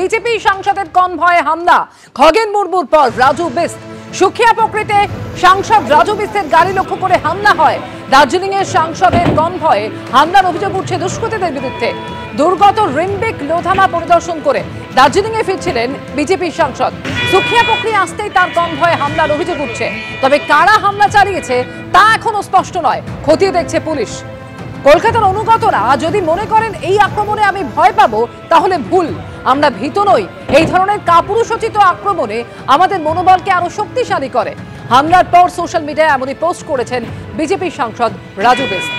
BJP সাংসদের কনভয়ে হামলা, খগেন মুর্মুর পর রাজু বিস্ট। সুখিয়া প্রকৃতে সাংসদ রাজু বিস্টের গাড়ি লক্ষ্য করে হামলা হয়। দার্জিলিং এর সাংসদের কনভয়ে হামলার অভিযোগ উঠছে দুষ্কৃতীদের বিরুদ্ধে। দুর্গত রিম্বিক লোধামা পরিদর্শন করে দার্জিলিং এ ফিরছিলেন বিজেপি সাংসদ। সুখিয়া প্রক্রিয়া আসতেই তার কনভয়ে হামলার অভিযোগ উঠছে, তবে কারা হামলা চালিয়েছে তা এখনো স্পষ্ট নয়, খতিয়ে দেখছে পুলিশ। কলকাতার অনুগতরা যদি মনে করেন এই আক্রমণে আমি ভয় পাবো, তাহলে ভুল। আমরা ভীত নই। এই ধরনের কাপুরুষোচিত আক্রমণে আমাদের মনোবলকে আরো শক্তিশালী করে। হামলার পর সোশ্যাল মিডিয়ায় এমনই পোস্ট করেছেন বিজেপি সাংসদ রাজু বিস্ট।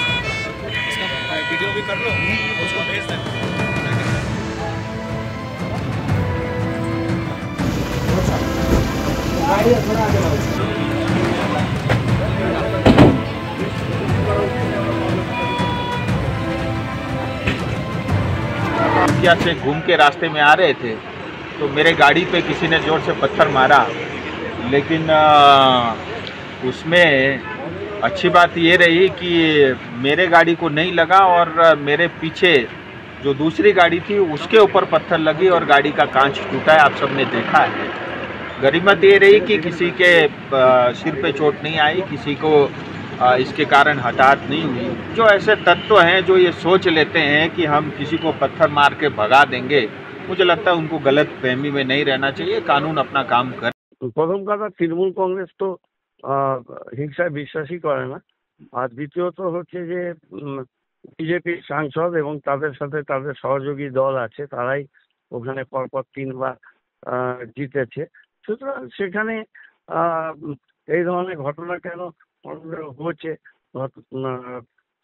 से घूम के रास्ते में आ रहे थे तो मेरे गाड़ी पे किसी ने जोर से पत्थर मारा, लेकिन उसमें अच्छी बात ये रही कि मेरे गाड़ी को नहीं लगा और मेरे पीछे जो दूसरी गाड़ी थी उसके ऊपर पत्थर लगी और गाड़ी का कांच टूटा है। आप सबने देखा है। गनीमत ये रही कि किसी के सिर पे चोट नहीं आई, किसी को इसके कारण हताहत नहीं हुई। जो ऐसे तत्व हैं जो ये सोच लेते हैं कि हम किसी को पत्थर मार के भगा देंगे, मुझे लगता है उनको गलत फहमी में नहीं रहना चाहिए। कानून अपना काम करे। प्रथम कथा, तृणमूल कांग्रेस तो हिंसाয় বিশ্বাসই করে না। আর দ্বিতীয়ত হচ্ছে যে বিজেপি সাংসদ এবং তাদের সাথে তাদের সহযোগী দল আছে, তারাই ওখানে পরপর 3 বার জিতেছে। সুতরাং সেখানে এই ধরনের ঘটনা কেন হচ্ছে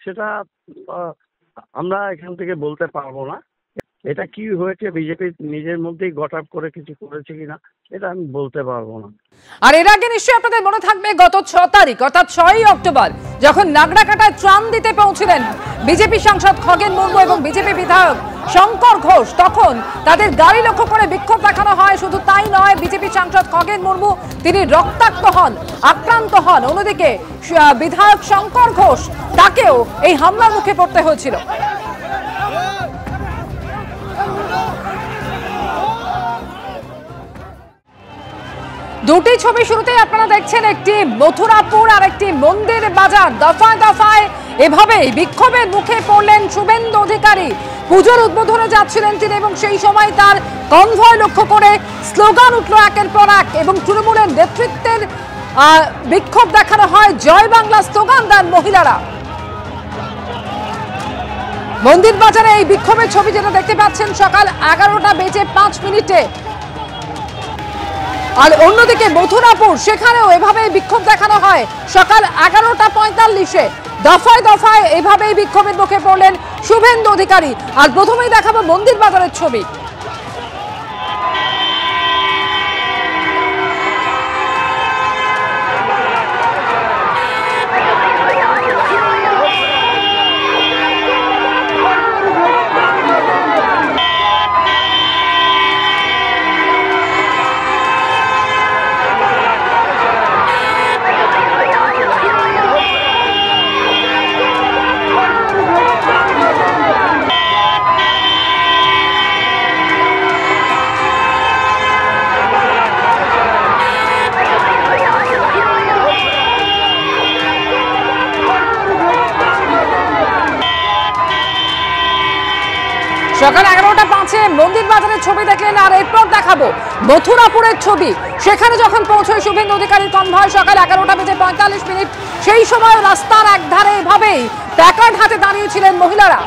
সেটা আমরা এখান থেকে বলতে পারবো না। এটা কি হয়েছে, বিজেপি নিজের মধ্যেই গট আপ করে কিছু করেছে কিনা এটা আমি বলতে পারবো না। আর এর আগে নিশ্চয়ই আপনাদের মনে থাকবে গত 6 তারিখ অর্থাৎ 6ই অক্টোবর যখন নাগড়াকাটায় ত্রাণ দিতে পৌঁছিলেন বিজেপি সাংসদ খগেন মুর্মু এবং বিজেপি বিধায়ক শঙ্কর ঘোষ, তখন তাদের গাড়ি লক্ষ্য করে বিক্ষোভ দেখানো হয়। শুধু তাই নয়, বিজেপি সাংসদ খগেন মুর্মু তিনি রক্তাক্ত হন, আক্রান্ত হন। অন্যদিকে বিধায়ক শঙ্কর ঘোষ, তাকেও এই হামলার মুখে পড়তে হয়েছিল। দুটি ছবি শুরুতেই আপনারা দেখছেন, একটি মথুরাপুর আর একটি মন্দির বাজার। দফায় দফায় এভাবেই বিক্ষোভের মুখে পড়লেন শুভেন্দু অধিকারী। পুজোর উদ্বোধনে যাচ্ছিলেন তিনি এবং সেই সময় তার কনভয় লক্ষ্য করে স্লোগান উঠল একের পর এক এবং তৃণমূলের নেতৃত্বের বিক্ষোভ দেখানো হয়। জয় বাংলা স্লোগান দেন মহিলারা। মন্দির বাজারে এই বিক্ষোভের ছবি যেটা দেখতে পাচ্ছেন সকাল 11:05 আর অন্যদিকে মথুরাপুর, সেখানেও এভাবে বিক্ষোভ দেখানো হয় সকাল 11:45। দফায় দফায় এভাবেই বিক্ষোভের মুখে পড়লেন শুভেন্দু অধিকারী। আর প্রথমেই দেখাবো মন্দির বাজারের ছবি। সকাল 11:05 মন্দির বাজারের ছবি দেখলেন। আর এরপর দেখাবো মথুরাপুরের ছবি। সেখানে যখন পৌঁছয় শুভেন্দু অধিকারীর কনভয় সকাল 11:45, সেই সময় রাস্তার একধারে এভাবেই প্ল্যাকার্ড হাতে দাঁড়িয়েছিলেন মহিলারা।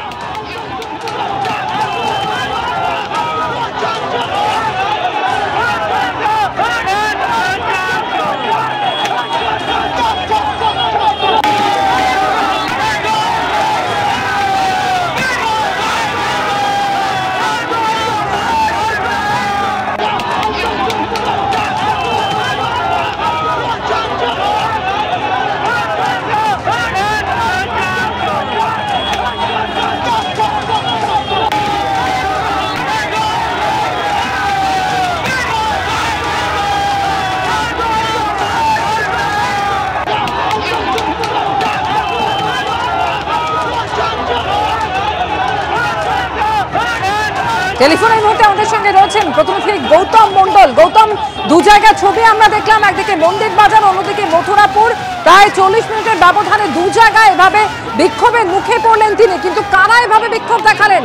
টেলিফোন এই মুহূর্তে আমাদের আমাদের সঙ্গে রয়েছেন প্রতিনিধি গৌতম মণ্ডল। গৌতম, দু জায়গা ছবি আমরা দেখলাম, একদিকে মন্দির বাজার, অন্যদিকে মথুরাপুর। প্রায় 40 মিনিটের ব্যবধানে দু জায়গায় এভাবে বিক্ষোভের মুখে পড়লেন তিনি, কিন্তু কারা এভাবে বিক্ষোভ দেখালেন?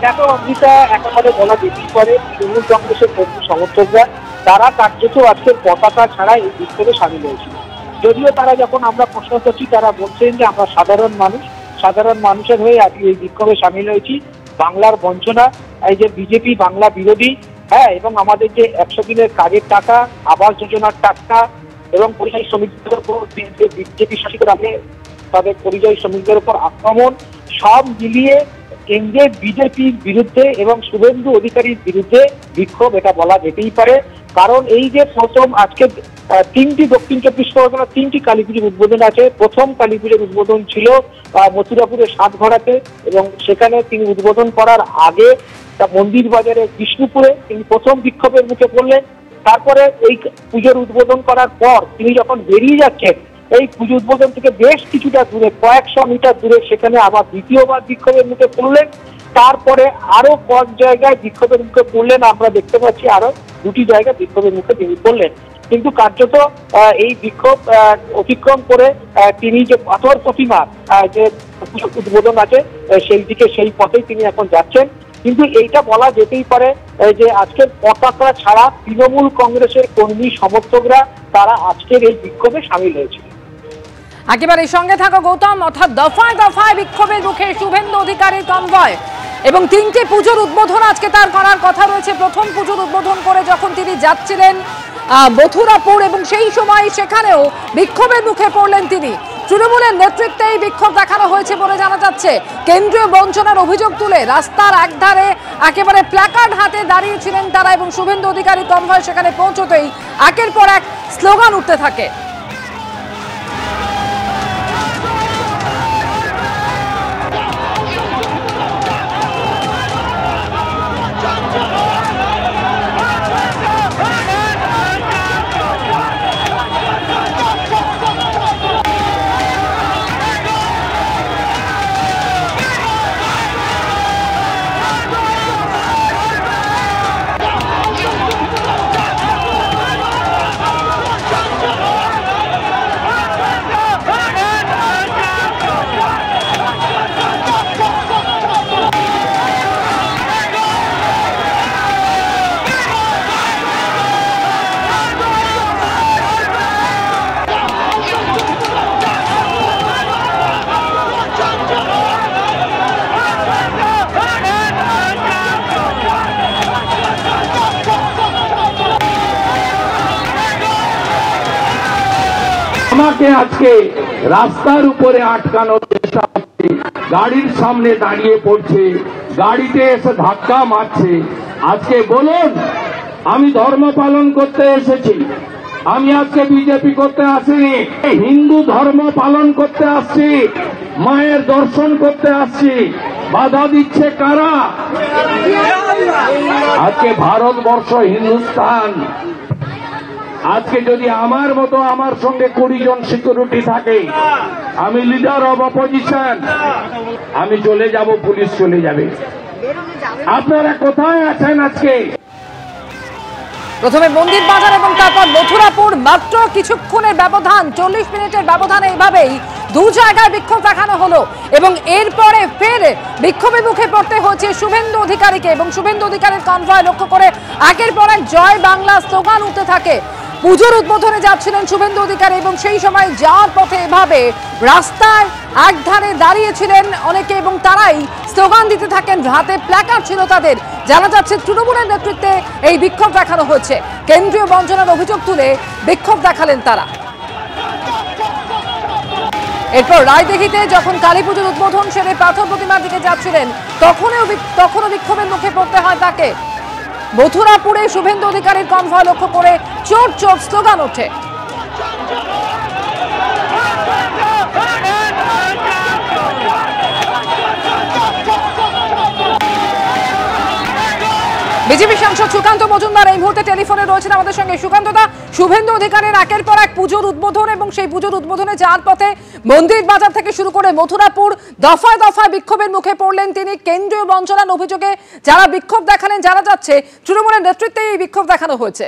দেখো অমৃতা, একেবারে বলা যেতেই পারে তৃণমূল কংগ্রেসের কর্মী সমর্থকরা তারা কার্যত আজকের পতাকা ছাড়া এই বিক্ষোভে সামিল হয়েছিল। যদিও তারা যখন আমরা প্রশ্ন করছি তারা বলছেন যে আমরা সাধারণ মানুষের হয়ে আজকে এই বিক্ষোভে সামিল হয়েছি। বাংলার বঞ্চনা, এই যে বিজেপি বাংলা বিরোধী, হ্যাঁ, এবং আমাদের যে 100 দিনের কাজের টাকা, আবাস যোজনার টাকা এবং পরিযায়ী শ্রমিকদের উপর বিজেপি শাসিত রাজ্যে তাদের পরিযায়ী শ্রমিকদের উপর আক্রমণ, সব মিলিয়ে কেন্দ্রের বিজেপির বিরুদ্ধে এবং শুভেন্দু অধিকারীর বিরুদ্ধে বিক্ষোভ, এটা বলা যেতেই পারে। কারণ এই যে প্রথম আজকে 3টি দক্ষিণ 24 পরগনা 3টি কালী পুজোর উদ্বোধন আছে। প্রথম কালী পুজোর উদ্বোধন ছিল মথুরাপুরের সাতঘড়াতে, এবং সেখানে তিনি উদ্বোধন করার আগে মন্দির বাজারে বিষ্ণুপুরে তিনি প্রথম বিক্ষোভের মুখে পড়লেন। তারপরে এই পুজোর উদ্বোধন করার পর তিনি যখন বেরিয়ে যাচ্ছেন এই পুজো উদ্বোধন থেকে বেশ কিছুটা দূরে, কয়েকশো মিটার দূরে, সেখানে আবার দ্বিতীয়বার বিক্ষোভের মুখে পড়লেন। তারপরে আরো কয়েক জায়গায় বিক্ষোভের মুখে পড়লেন, আমরা দেখতে পাচ্ছি আরো 2টি জায়গায় বিক্ষোভের মুখে তিনি পড়লেন। কিন্তু কার্যত এই বিক্ষোভ অতিক্রম করে তিনি যে পাথর প্রতিমা যে উদ্বোধন আছে সেই দিকে, সেই পথেই তিনি এখন যাচ্ছেন। কিন্তু এইটা বলা যেতেই পারে যে আজকের পতাকা ছাড়া তৃণমূল কংগ্রেসের কর্মী সমর্থকরা তারা আজকের এই বিক্ষোভে সামিল হয়েছে। একেবারে সঙ্গে থাকো গৌতম। অর্থাৎ দফায় দফায় বিক্ষোভের মুখে শুভেন্দু অধিকারীর কনভয়, এবং 3টি পুজোর উদ্বোধন আজকে তার করার কথা রয়েছে। প্রথম পুজোর উদ্বোধন করে যখন তিনি যাচ্ছিলেন মথুরাপুর, এবং সেই সময় সেখানেও বিক্ষোভের মুখে পড়লেন তিনি। তৃণমূলের নেতৃত্বে এই বিক্ষোভ দেখানো হয়েছে বলে জানা যাচ্ছে। কেন্দ্রীয় বঞ্চনার অভিযোগ তুলে রাস্তার একধারে একেবারে প্ল্যাকার্ড হাতে দাঁড়িয়েছিলেন তারা, এবং শুভেন্দু অধিকারী কনভয় সেখানে পৌঁছতেই একের পর এক স্লোগান উঠতে থাকে। আমাকে আজকে রাস্তার উপরে আটকানোর চেষ্টা হচ্ছে, গাড়ির সামনে দাঁড়িয়ে পড়ছে, গাড়িতে এসে ধাক্কা মারছে। আজকে বলুন, আমি ধর্ম পালন করতে এসেছি, আমি আজকে বিজেপি করতে আসিনি, হিন্দু ধর্ম পালন করতে আসছি, মায়ের দর্শন করতে আসছি। বাধা দিচ্ছে কারা? আজকে ভারতবর্ষ, হিন্দুস্তান, আজকে যদি আমার মতো আমার সঙ্গে 20 জন সিকিউরিটি থাকে, আমি লিডার অব অপোজিশন, আমি চলে যাব, পুলিশ চলে যাবে। আপনারা কোথায় আছেন আজকে? প্রথমে মন্দির বাজার এবং তারপর মথুরাপুর, মাত্র কিছুক্ষণের ব্যবধান, 40 মিনিটের ব্যবধানে এইভাবেই দু জায়গায় বিক্ষোভ দেখানো হলো, এবং এরপরে ফের বিক্ষোভের মুখে পড়তে হচ্ছে শুভেন্দু অধিকারীকে, এবং শুভেন্দু অধিকারীর কনভয় লক্ষ্য করে একের পর এক জয় বাংলা স্লোগান উঠতে থাকে। পুজোর উদ্বোধনে যাচ্ছিলেন শুভেন্দু অধিকারী, এবং সেই সময় যাওয়ার পথে এভাবে রাস্তার একধারে দাঁড়িয়েছিলেন অনেকে, এবং তারাই স্লোগান দিতে থাকেন, হাতে প্ল্যাকার্ড ছিল তাদের। জানা যাচ্ছে তৃণমূলের নেতৃত্বে এই বিক্ষোভ দেখানো হচ্ছে। কেন্দ্রীয় বঞ্চনার অভিযোগ তুলে বিক্ষোভ দেখালেন তারা। এরপর রায়দিঘিতে যখন কালী পুজোর উদ্বোধন সেরে পাথর প্রতিমার দিকে যাচ্ছিলেন, তখনও বিক্ষোভের মুখে পড়তে হয় তাকে। মথুরাপুরে শুভেন্দু অধিকারীর কনভয় লক্ষ্য করে চোট চোট স্লোগান ওঠে। বিজেপি সাংসদ সুকান্ত মজুমদার এই মুহূর্তে টেলিফোনে রয়েছেন আমাদের সঙ্গে। সুকান্তদা, শুভেন্দু অধিকারীর একের পর এক পুজোর উদ্বোধন এবং সেই পুজোর উদ্বোধনে যাওয়ার পথে মন্দির বাজার থেকে শুরু করে মথুরাপুর দফায় দফায় বিক্ষোভের মুখে পড়লেন তিনি। কেন্দ্রীয় বঞ্চনার অভিযোগে যারা বিক্ষোভ দেখালেন জানা যাচ্ছে তৃণমূলের নেতৃত্বে এই বিক্ষোভ দেখানো হয়েছে।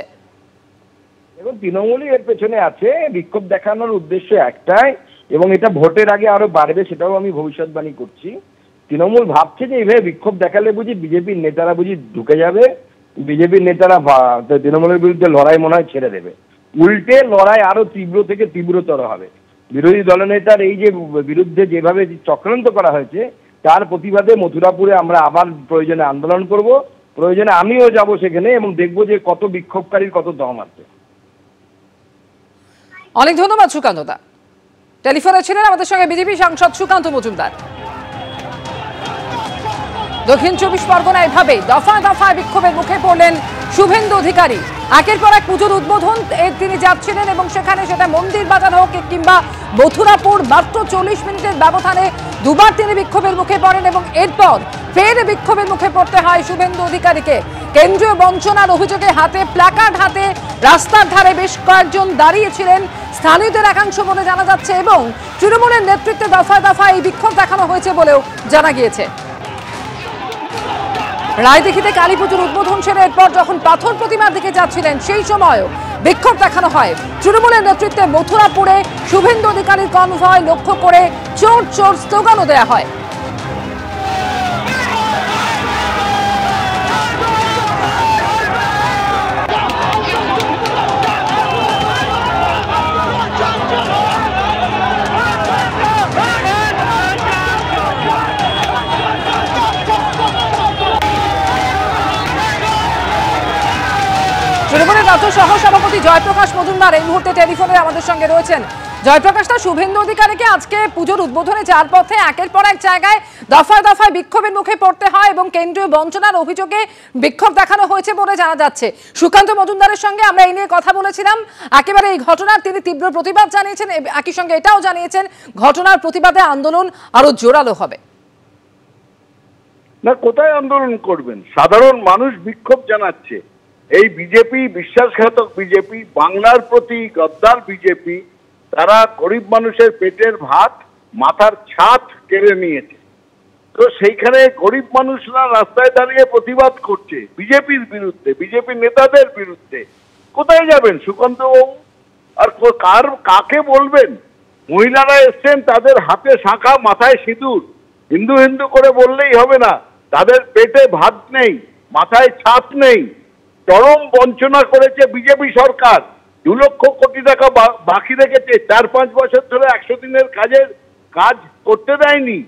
এবং তৃণমূলই এর পেছনে আছে। বিক্ষোভ দেখানোর উদ্দেশ্য একটাই, এবং এটা ভোটের আগে আরো বাড়বে, সেটাও আমি ভবিষ্যৎবাণী করছি। তৃণমূল ভাবছে যে এইভাবে বিক্ষোভ দেখালে বুঝি বিজেপির নেতারা বুঝি ঢুকে যাবে, বিজেপির নেতারা তৃণমূলের বিরুদ্ধে লড়াই মনে হয় ছেড়ে দেবে। উল্টে লড়াই আরো তীব্র থেকে তীব্রতর হবে। বিরোধী দলনেতার এই যে বিরুদ্ধে যেভাবে চক্রান্ত করা হয়েছে তার প্রতিবাদে মথুরাপুরে আমরা আবার প্রয়োজনে আন্দোলন করব, প্রয়োজনে আমিও যাব সেখানে এবং দেখব যে কত বিক্ষোভকারীর কত দম আছে। অনেক ধন্যবাদ সুকান্তদা। টেলিফোনে ছিলেন আমাদের সঙ্গে বিজেপি সাংসদ সুকান্ত মজুমদার। দক্ষিণ 24 পরগনায় এভাবে দফায় দফায় বিক্ষোভের মুখে পড়লেন শুভেন্দু অধিকারী। একের পর এক পুজোর উদ্বোধন তিনি যাচ্ছিলেন এবং সেখানে সেটা মন্দির বাজার হোক কিংবা মথুরাপুর, মাত্র 40 মিনিটের ব্যবধানে দুবার তিনি বিক্ষোভের মুখে পড়েন এবং এরপর ফের বিক্ষোভের মুখে পড়তে হয় শুভেন্দু অধিকারীকে। কেন্দ্রীয় বঞ্চনার অভিযোগে হাতে প্ল্যাকার্ড হাতে রাস্তার ধারে বেশ কয়েকজন দাঁড়িয়েছিলেন স্থানীয়দের একাংশ বলে জানা যাচ্ছে এবং তৃণমূলের নেতৃত্বে দফায় দফায় এই বিক্ষোভ দেখানো হয়েছে বলেও জানা গিয়েছে। রায়দিঘিতে কালী পুজোর উদ্বোধন সেরে এরপর যখন পাথর প্রতিমার দিকে যাচ্ছিলেন সেই সময়ও বিক্ষোভ দেখানো হয়। তৃণমূলের নেতৃত্বে মথুরাপুরে শুভেন্দু অধিকারীর কনভয় লক্ষ্য করে চোর চোর স্লোগানও দেয়া হয়। তৃণমূলের রাজ্য সহ সভাপতি জয়প্রকাশ মজুমদার এই মুহূর্তে টেলিফোনে আমাদের সঙ্গে রয়েছেন। জয়প্রকাশটা, শুভেন্দু অধিকারীকে আজকে পুজোর উদ্বোধনে যাওয়ার পথে একের পর এক জায়গায় দফায় দফায় বিক্ষোভের মুখে পড়তে হয় এবং কেন্দ্রীয় বঞ্চনার অভিযোগে বিক্ষোভ দেখানো হয়েছে বলে জানা যাচ্ছে। সুকান্ত মজুমদারের সঙ্গে আমরা এই নিয়ে কথা বলেছিলাম। একেবারে এই ঘটনার তিনি তীব্র প্রতিবাদ জানিয়েছেন, একই সঙ্গে এটাও জানিয়েছেন ঘটনার প্রতিবাদে আন্দোলন আরো জোরালো হবে। না, কোথায় আন্দোলন করবেন? সাধারণ মানুষ বিক্ষোভ জানাচ্ছে। এই বিজেপি, বিশ্বাসঘাতক বিজেপি, বাংলার প্রতি গদ্দার বিজেপি, তারা গরিব মানুষের পেটের ভাত, মাথার ছাদ কেড়ে নিয়েছে। তো সেইখানে গরিব মানুষরা রাস্তায় দাঁড়িয়ে প্রতিবাদ করছে বিজেপির বিরুদ্ধে, বিজেপি নেতাদের বিরুদ্ধে। কোথায় যাবেন সুকান্ত বাবু? আর কাকে বলবেন? মহিলারা এসছেন, তাদের হাতে শাঁখা, মাথায় সিঁদুর। হিন্দু হিন্দু করে বললেই হবে না, তাদের পেটে ভাত নেই, মাথায় ছাদ নেই। চরম বঞ্চনা করেছে বিজেপি সরকার। 2 লক্ষ কোটি টাকা বাকি রেখেছে। 4-5 বছর ধরে 100 দিনের কাজ করতে দেয়নি।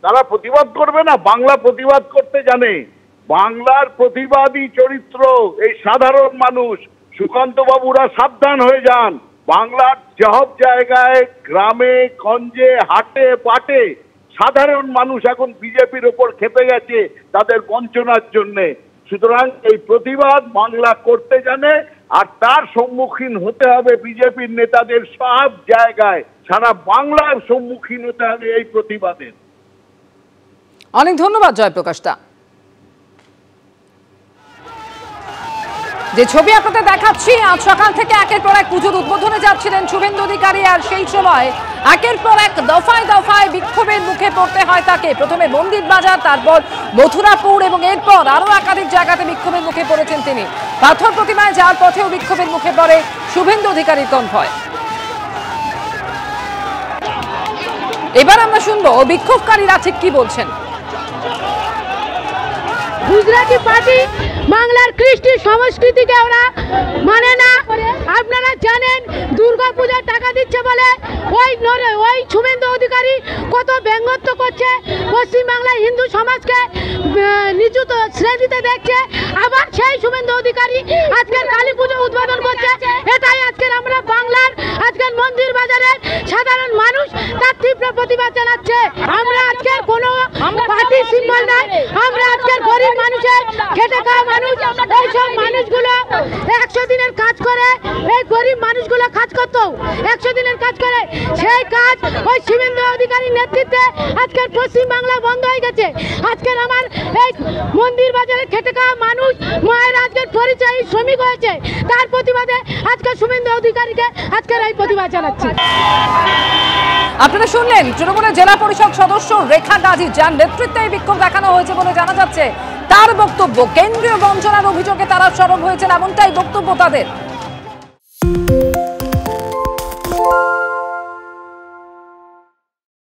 তারা প্রতিবাদ করবে না? বাংলা প্রতিবাদ করতে জানে। বাংলার প্রতিবাদী চরিত্র এই সাধারণ মানুষ। সুকান্ত বাবুরা সাবধান হয়ে যান। বাংলার সব জায়গায়, গ্রামে গঞ্জে, হাটে পাটে সাধারণ মানুষ এখন বিজেপির ওপর খেপে গেছে তাদের বঞ্চনার জন্যে। সুতরাং এই প্রতিবাদ বাংলা করতে জানে, আর তার সম্মুখীন হতে হবে বিজেপির নেতাদের সব জায়গায়। সারা বাংলার সম্মুখীন হতে হবে এই প্রতিবাদের। অনেক ধন্যবাদ জয়প্রকাশদা। যে ছবি আপনাদের দেখাচ্ছি, আজ সকাল থেকে একের পর এক পুজোর উদ্বোধনে যাচ্ছিলেন শুভেন্দু অধিকারী, আর সেই সময় একের পর এক দফায় দফায় বিক্ষোভের মুখে পড়তে হয় তাকে। প্রথমে মন্দির বাজার, তারপর মথুরাপুর এবং এরপর আরো একাধিক জায়গাতে বিক্ষোভের মুখে পড়েছেন তিনি। পাথর প্রতিমায় যাওয়ার পথেও বিক্ষোভের মুখে পড়ে শুভেন্দু অধিকারীর কনভয়। এবার আমরা শুনবো বিক্ষোভকারীরা ঠিক কি বলছেন। গুজরাটি পার্টি বাংলার কৃষ্টি সংস্কৃতিকে ওরা মানে না। আপনারা জানেন দুর্গা পূজার টাকা দিচ্ছে বলে ওই শুভেন্দু অধিকারী কত ব্যঙ্গত্ব করছে, পশ্চিমবাংলায় হিন্দু সমাজকে নিচু শ্রেণীতে দেখছে। আবার সেই শুভেন্দু অধিকারী আজকের কালী পুজো উদ্বোধন করছে। এটাই আজকের আমরা বাংলার, আজকের মন্দির বাজারের সাধারণ মানুষ তার তীব্র প্রতিবাদ জানাচ্ছে। আমরা আজকের কোনো পার্টি সিম্বল নাই, আমরা আজকের গরিব মানুষের, খেটে খাওয়া মানুষ, এইসব মানুষগুলো 100 দিনের কাজ করে, এই গরিব মানুষগুলো কাজ করতো 100 দিনের কাজ করে, সেই কাজ ওই শুভেন্দু অধিকারীর নেতৃত্বে আজকের পশ্চিমবাংলা বন্ধ হয়ে গেছে। আজকের আমার এই মন্দির বাজারে খেটে খাওয়া মানুষ, মা শ্রমিক হয়েছে, তার প্রতিবাদে আজকে শুভেন্দু অধিকারীকে আজকের এই প্রতিবাদ জানাচ্ছি। আপনারা শুনলেন তৃণমূলের জেলা পরিষদ সদস্য রেখা গাজী, যার নেতৃত্বে এই বিক্ষোভ দেখানো হয়েছে বলে জানা যাচ্ছে। তার বক্তব্য, কেন্দ্রীয় বঞ্চনার অভিযোগে তারা সরব হয়েছেন, এমনটাই বক্তব্য তাদের।